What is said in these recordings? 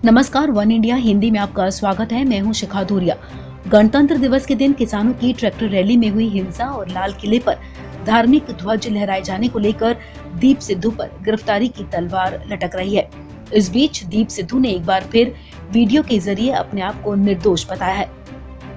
नमस्कार, one India Hindi में आपका स्वागत है। मैं हूं शिखा धूरिया। गणतंत्र दिवस के दिन किसानों की ट्रैक्टर रैली में हुई हिंसा और लाल किले पर धार्मिक ध्वज लहराए जाने को लेकर दीप सिद्धू पर गिरफ्तारी की तलवार लटक रही है। इस बीच दीप सिद्धू ने एक बार फिर वीडियो के जरिए अपने आप को निर्दोष बताया है।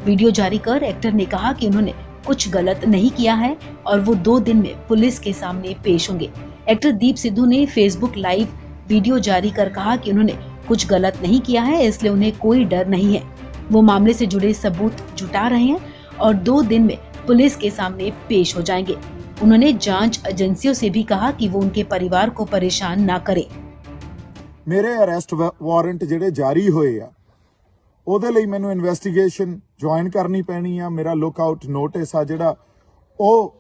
वीडियो जारी कर एक्टर ने कहा कि उन्होंने कुछ गलत नहीं किया है और वो 2 दिन में पुलिस के सामने पेश होंगे। एक्टर दीप सिद्धू ने फेसबुक लाइव वीडियो जारी कर कहा कि उन्होंने कुछ गलत नहीं किया है, इसलिए उन्हें कोई डर नहीं है। वो मामले से जुड़े सबूत जुटा रहे हैं और 2 दिन में पुलिस के सामने पेश हो जाएंगे। उन्होंने जांच एजेंसियों से भी कहा कि वो उनके परिवार को परेशान ना करें। मेरे अरेस्ट वारंट ਜਿਹੜੇ ਜਾਰੀ ਹੋਏ ਆ ਉਹਦੇ ਲਈ ਮੈਨੂੰ ਇਨਵੈਸਟੀਗੇਸ਼ਨ ਜੁਆਇਨ ਕਰਨੀ ਪੈਣੀ ਆ। ਮੇਰਾ ਲੁੱਕ-ਆਊਟ ਨੋਟਿਸ ਆ ਜਿਹੜਾ ਉਹ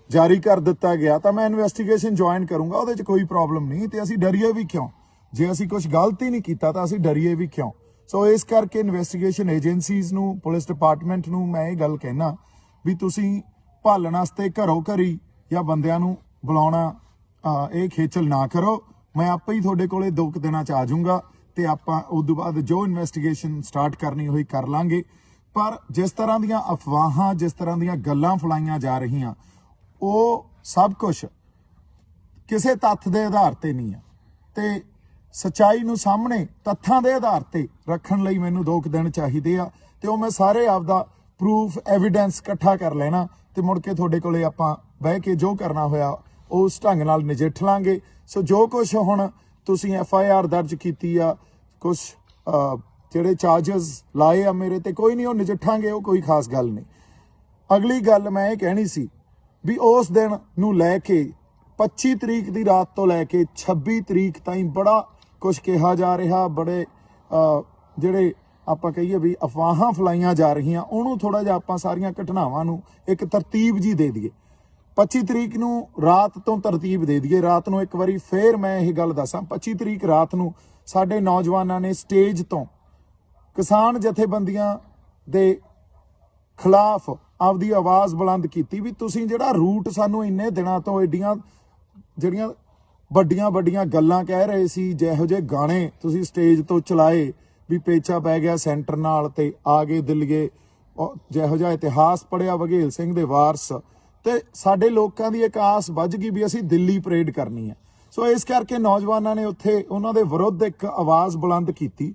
ਜਾਰੀ ਕਰ ਦਿੱਤਾ ਗਿਆ ਤਾਂ ਮੈਂ ਇਨਵੈਸਟੀਗੇਸ਼ਨ ਜੁਆਇਨ ਕਰੂੰਗਾ। ਉਹਦੇ 'ਚ ਕੋਈ ਪ੍ਰੋਬਲਮ ਨਹੀਂ ਤੇ ਅਸੀਂ ਡਰੀਏ ਵੀ ਕਿਉਂ? ਜੇ ਅਸੀਂ ਕੁਝ ਗਲਤ ਹੀ ਨਹੀਂ ਕੀਤਾ ਤਾਂ ਅਸੀਂ ਡਰੀਏ ਵੀ ਕਿਉਂ? ਸੋ ਇਸ ਕਰਕੇ ਇਨਵੈਸਟੀਗੇਸ਼ਨ ਏਜੰਸੀਜ਼ ਨੂੰ, ਪੁਲਿਸ ਡਿਪਾਰਟਮੈਂਟ ਨੂੰ ਮੈਂ ਇਹ ਗੱਲ ਕਹਿਣਾ ਵੀ ਤੁਸੀਂ ਭਾਲਣ ਵਾਸਤੇ ਘਰੋਂ ਘਰੀ ਜਾਂ ਬੰਦਿਆਂ ਨੂੰ ਬੁਲਾਉਣਾ ਇਹ ਖੇਚਲ ਨਾ ਕਰੋ। मैं आपे ही थोड़े कोले 2 दिनों च आ जाऊंगा ते आपां उस तो बाद जो इन्वेस्टिगेशन स्टार्ट करनी हुई कर लांगे। पर जिस तरह दीयां अफवाहां, जिस तरह दीयां गल्लां फैलाईयां जा रहीआं वो सब कुछ किसी तत्थ दे आधार ते नहीं है ते सच्चाई नूं सामने तत्थां दे आधार ते रखण लई मैनूं 2 दिन चाहीदे आ ते मैं सारे आपदा प्रूफ एविडेंस इकट्ठा कर लेना ते मुड़ के थोड़े कोले आपां बह के जो करना होया उस ढंग नाल नजिठ लांगे। सो जो कुछ हुण तुसीं FIR दर्ज कीती आ, कुछ जिहड़े चार्जेस लाए आ मेरे ते कोई नहीं, वो नजिठांगे, वो कोई खास गल नहीं। अगली गल मैं ये कहनी सी भी उस दिन नूं लैके 25 तरीक की रात तो लैके 26 तरीक ताईं बड़ा कुछ कहा जा रहा, बड़े जिहड़े आपां कहीए भी अफवाहां फैलाईयां जा रहीआं उहनूं थोड़ा जिहा आपां सारीआं घटनावां नूं एक तरतीब जी दे दईए। 25 तरीक नूं रात तो तरतीब दे दईए। रात नूं एक बारी फिर मैं यह गल दसां, 25 तरीक रात नूं साडे नौजवानां ने स्टेज तो किसान जथेबंदियां दे खिलाफ आपदी आवाज़ बुलंद कीती भी तुसीं जिहड़ा रूट सानूं इन्ने दिनां तो एडियां जिहड़ियां वड्डियां वड्डियां गल्लां कह रहे सी, जिहो जे गाने तुसीं स्टेज तो चलाए भी पेचा पै गया सेंटर नाल ते आ गए दिल्लीए, जिहो जिहा इतिहास पढ़िया बघेल सिंह दे वारस ते साडे लोकां दी एक आस बज गई भी असीं दिल्ली परेड करनी है। सो इस करके नौजवानों ने उत्थे उन्हां दे विरुद्ध एक आवाज़ बुलंद कीती।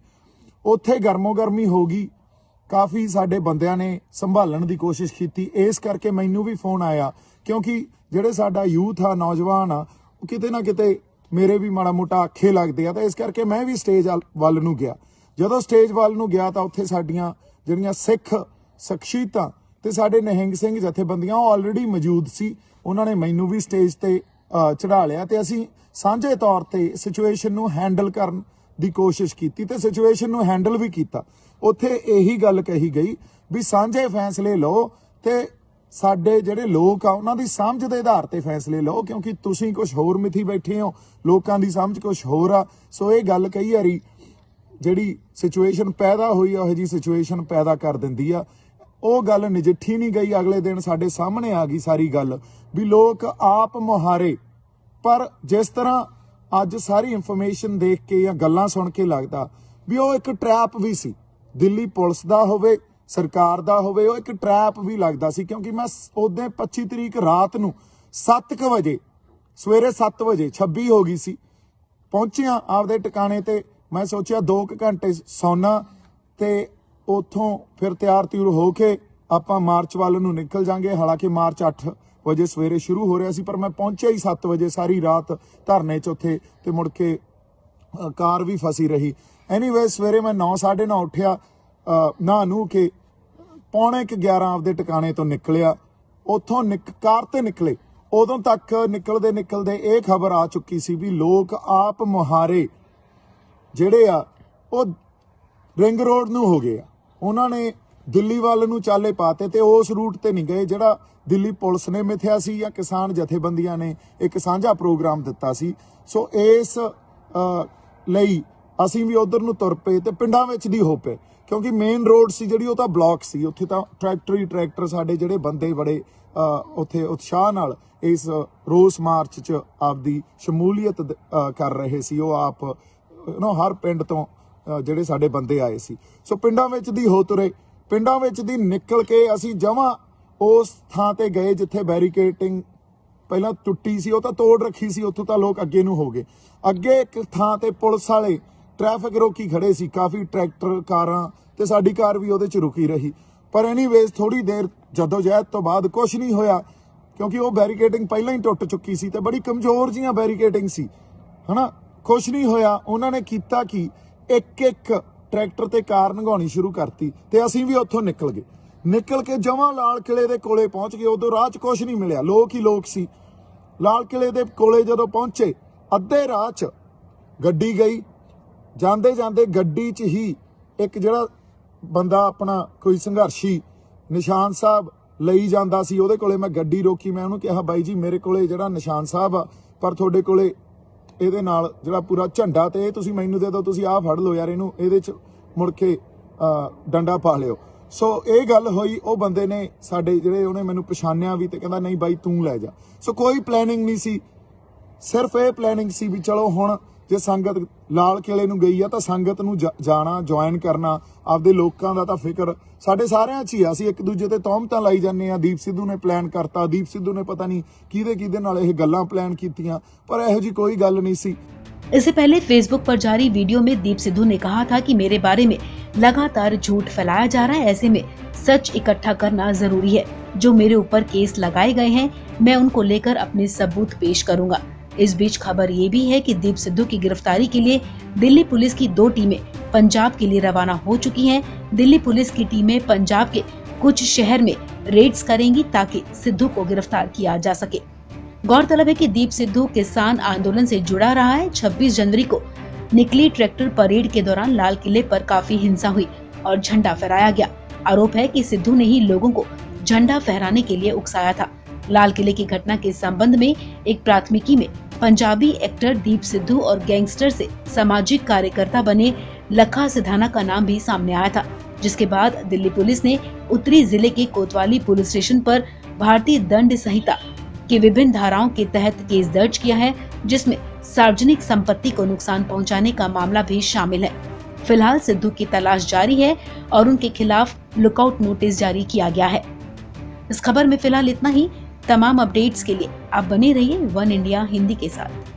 उत्थे गर्मो गर्मी हो गई, काफ़ी साडे बंदियां ने संभालण दी कोशिश की। इस करके मैनू भी फोन आया क्योंकि जिहड़े साडा यूथ आ, नौजवान आ, किते ना किते मेरे भी माड़ा मोटा आखे लगदे आ। तो इस करके मैं भी स्टेज वल नूं गया। जदों स्टेज वल नूं गया तो उत्थे साडीआं जिहड़ियां सिख शख्सियतां ते साडे निहंग सिंह जथेबंदियां ऑलरेडी मौजूद सी। उन्होंने मैनू भी स्टेज ते चढ़ा लिया ते असीं सांझे तौर ते सिचुएशन नूं हैंडल करन दी कोशिश कीती ते सिचुएशन नूं हैंडल भी कीता। उत्थे यही गल कही गई भी सांझे फैसले लो ते साडे जिहड़े लोक आ उन्हां दी समझ दे आधार ते फैसले लो, क्योंकि तुसीं कुछ होर मिथी बैठे हो, लोकां दी समझ कुछ होर आ। सो ये गल कई वारी जिहड़ी सिचुएशन पैदा हुई उहो जी सिचुएशन पैदा कर दिंदी आ। ਉਹ गल नजिठी नहीं गई। अगले दिन साडे सामने आ गई सारी गल भी लोग आप मुहारे। पर जिस तरह अज सारी इंफॉर्मेशन देख के या गल्लां सुन के लगता भी वो एक ट्रैप भी सी, दिल्ली पुलिस दा होवे, सरकार दा होवे, वो एक ट्रैप भी लगता सी। क्योंकि मैं उदे 25 तरीक रात नूं 7 बजे सवेरे 7 बजे 26 हो गई सी, पहुंचिया आपदे टिकाणे ते। मैं सोचिया 2 घंटे सौना ते उतों फिर तैयार त्यूर हो के आपां मार्च वाल नूं निकल जाएंगे। हालांकि मार्च 8 बजे सवेरे शुरू हो रहा सी, पर मैं पहुंचा ही 7 बजे। सारी रात धरने च उत्थे ते मुड़ के कार भी फसी रही। एनीवे सवेरे मैं 9 साढ़े 9 उठिया, नहा नू के पौने 11 आपदे टिकाणे तो निकलिया। उतों कार ते निकले, उदों तक निकलदे निकलदे ये खबर आ चुकी सी भी लोग आप मुहारे जिहड़े आ वो रिंग रोड नूं हो गए। उन्होंने दिल्ली वाल नूं चाले पाते ते उस रूट ते नहीं गए जिहड़ा दिल्ली पुलिस ने मिथया सी या किसान जथेबंदियां ने एक साझा प्रोग्राम दिता सी। सो इस लई असीं भी उधर नूं तुर पे ते पिंडां विच दी हो पे, क्योंकि मेन रोड सी जिहड़ी वो तां ब्लॉक सी। उत्थे तां ट्रैक्टर ही ट्रैक्टर साडे जिहड़े बंदे बड़े उत्थे उत्साह नाल इस रोस मार्च च आपदी शमूलीयत कर रहे सी। वो आप हर पिंड तो ਜਿਹੜੇ ਸਾਡੇ ਬੰਦੇ ਆਏ ਸੀ। ਸੋ ਪਿੰਡਾਂ ਵਿੱਚ ਦੀ ਹੋ ਤੁਰੇ, ਪਿੰਡਾਂ ਵਿੱਚ ਦੀ ਨਿਕਲ ਕੇ ਅਸੀਂ ਜਮਾਂ ਉਸ ਥਾਂ ਤੇ ਗਏ ਜਿੱਥੇ ਬੈਰੀਕੇਡਿੰਗ ਪਹਿਲਾਂ ਟੁੱਟੀ ਸੀ, ਉਹ ਤਾਂ ਤੋੜ ਰੱਖੀ ਸੀ, ਉੱਥੋਂ ਤਾਂ ਲੋਕ ਅੱਗੇ ਨੂੰ ਹੋ ਗਏ। ਅੱਗੇ ਇੱਕ ਥਾਂ ਤੇ ਪੁਲਿਸ ਵਾਲੇ ਟ੍ਰੈਫਿਕ ਰੋਕੀ ਖੜੇ ਸੀ, ਕਾਫੀ ਟਰੈਕਟਰ, ਕਾਰਾਂ, ਤੇ ਸਾਡੀ ਕਾਰ ਵੀ ਉਹਦੇ 'ਚ ਰੁਕੀ ਰਹੀ। ਪਰ ਐਨੀਵੇਜ਼ ਥੋੜੀ ਦੇਰ ਜਦੋਜਹਿਦ ਤੋਂ ਬਾਅਦ ਕੁਝ ਨਹੀਂ ਹੋਇਆ, ਕਿਉਂਕਿ ਉਹ ਬੈਰੀਕੇਡਿੰਗ ਪਹਿਲਾਂ ਹੀ ਟੁੱਟ ਚੁੱਕੀ ਸੀ ਤੇ ਬੜੀ ਕਮਜ਼ੋਰ ਜੀਆਂ ਬੈਰੀਕੇਡਿੰਗ ਸੀ, ਹਨਾ। ਕੁਝ ਨਹੀਂ ਹੋਇਆ। ਉਹਨਾਂ ਨੇ ਕੀਤਾ ਕਿ ਇੱਕ ਟਰੈਕਟਰ ਤੇ ਕਾਰ ਲੰਘਾਉਣੀ ਸ਼ੁਰੂ ਕਰਤੀ ਤੇ ਅਸੀਂ ਵੀ ਉੱਥੋਂ ਨਿਕਲ ਕੇ ਜਮਾਂ ਲਾਲ ਕਿਲੇ ਦੇ ਕੋਲੇ ਪਹੁੰਚ ਗਏ। ਉਦੋਂ ਰਾਹ 'ਚ ਕੁਝ ਨਹੀਂ ਮਿਲਿਆ, ਲੋਕ ਹੀ ਲੋਕ ਸੀ। ਲਾਲ ਕਿਲੇ ਦੇ ਕੋਲੇ ਜਦੋਂ ਪਹੁੰਚੇ, ਅੱਧੇ ਰਾਹ 'ਚ ਗੱਡੀ ਗਈ। ਜਾਂਦੇ ਜਾਂਦੇ ਗੱਡੀ 'ਚ ਹੀ ਇੱਕ ਜਿਹੜਾ ਬੰਦਾ ਆਪਣਾ ਕੋਈ ਸੰਘਰਸ਼ੀ ਨਿਸ਼ਾਨ ਸਾਹਿਬ ਲਈ ਜਾਂਦਾ ਸੀ, ਉਹਦੇ ਕੋਲੇ ਮੈਂ ਗੱਡੀ ਰੋਕੀ। ਮੈਂ ਉਹਨੂੰ ਕਿਹਾ, ਬਾਈ ਜੀ ਮੇਰੇ ਕੋਲੇ ਜਿਹੜਾ ਨਿਸ਼ਾਨ ਸਾਹਿਬ ਆ, ਪਰ ਤੁਹਾਡੇ ਕੋਲੇ ਇਹਦੇ ਨਾਲ ਜਿਹੜਾ ਪੂਰਾ ਝੰਡਾ ਤੇ ਇਹ ਤੁਸੀਂ ਮੈਨੂੰ ਦੇ ਦਿਓ, ਤੁਸੀਂ ਆਹ ਫੜ ਲਓ ਯਾਰ, ਇਹਨੂੰ ਇਹਦੇ 'ਚ ਮੁੜ ਕੇ ਡੰਡਾ ਪਾ ਲਿਓ। ਸੋ ਇਹ ਗੱਲ ਹੋਈ। ਉਹ ਬੰਦੇ ਨੇ ਸਾਡੇ ਜਿਹੜੇ, ਉਹਨੇ ਮੈਨੂੰ ਪਛਾਣਿਆ ਵੀ ਤੇ ਕਹਿੰਦਾ ਨਹੀਂ ਬਾਈ ਤੂੰ ਲੈ ਜਾ। ਸੋ ਕੋਈ ਪਲੈਨਿੰਗ ਨਹੀਂ ਸੀ, ਸਿਰਫ ਇਹ ਪਲੈਨਿੰਗ ਸੀ ਵੀ ਚਲੋ ਹੁਣ ਜੇ ਸੰਗਤ ਲਾਲ ਕਿਲੇ ਨੂੰ ਗਈ ਆ ਤਾਂ ਸੰਗਤ ਨੂੰ ਜਾਣਾ, ਜੁਆਇਨ ਕਰਨਾ। ਆਪਦੇ ਲੋਕਾਂ ਦਾ ਤਾਂ ਫਿਕਰ ਸਾਡੇ ਸਾਰਿਆਂ 'ਚ ਹੀ ਆ। ਅਸੀਂ ਇੱਕ ਦੂਜੇ ਤੇ ਤੌਹਮਤਾਂ ਲਾਈ ਜਾਂਦੇ ਆ, ਦੀਪ ਸਿੱਧੂ ਨੇ ਪਲਾਨ ਕਰਤਾ, ਦੀਪ ਸਿੱਧੂ ਨੇ ਪਤਾ ਨਹੀਂ ਕਿਹਦੇ ਨਾਲ ਇਹ ਗੱਲਾਂ ਪਲਾਨ ਕੀਤੀਆਂ, ਪਰ ਇਹੋ ਜੀ ਕੋਈ ਗੱਲ ਨਹੀਂ ਸੀ। इससे पहले फेसबुक पर जारी वीडियो में दीप सिद्धू ने कहा था कि मेरे बारे में लगातार झूठ फैलाया जा रहा है, ऐसे में सच इकट्ठा करना जरूरी है। जो मेरे ऊपर केस लगाए गए हैं, मैं उनको लेकर अपने सबूत पेश करूंगा। इस बीच खबर ये भी है कि दीप सिद्धू की गिरफ्तारी के लिए दिल्ली पुलिस की 2 टीमें पंजाब के लिए रवाना हो चुकी हैं। दिल्ली पुलिस की टीमें पंजाब के कुछ शहर में रेड्स करेंगी ताकि सिद्धू को गिरफ्तार किया जा सके। गौरतलब है कि दीप सिद्धू किसान आंदोलन से जुड़ा रहा है। 26 जनवरी को निकली ट्रैक्टर परेड के दौरान लाल किले पर काफी हिंसा हुई और झंडा फहराया गया। आरोप है कि सिद्धू ने ही लोगों को झंडा फहराने के लिए उकसाया था। लाल किले की घटना के संबंध में एक प्राथमिकी में पंजाबी एक्टर दीप सिद्धू और गैंगस्टर से सामाजिक कार्यकर्ता बने लखा सिधाना का नाम भी सामने आया था, जिसके बाद दिल्ली पुलिस ने उत्तरी जिले के कोतवाली पुलिस स्टेशन पर भारतीय दंड संहिता की विभिन्न धाराओं के तहत केस दर्ज किया है, जिसमें सार्वजनिक संपत्ति को नुकसान पहुंचाने का मामला भी शामिल है। फिलहाल सिद्धू की तलाश जारी है और उनके खिलाफ लुकआउट नोटिस जारी किया गया है। इस खबर में फिलहाल इतना ही। तमाम अपडेट्स के लिए आप बने रहिए वन इंडिया हिंदी के साथ।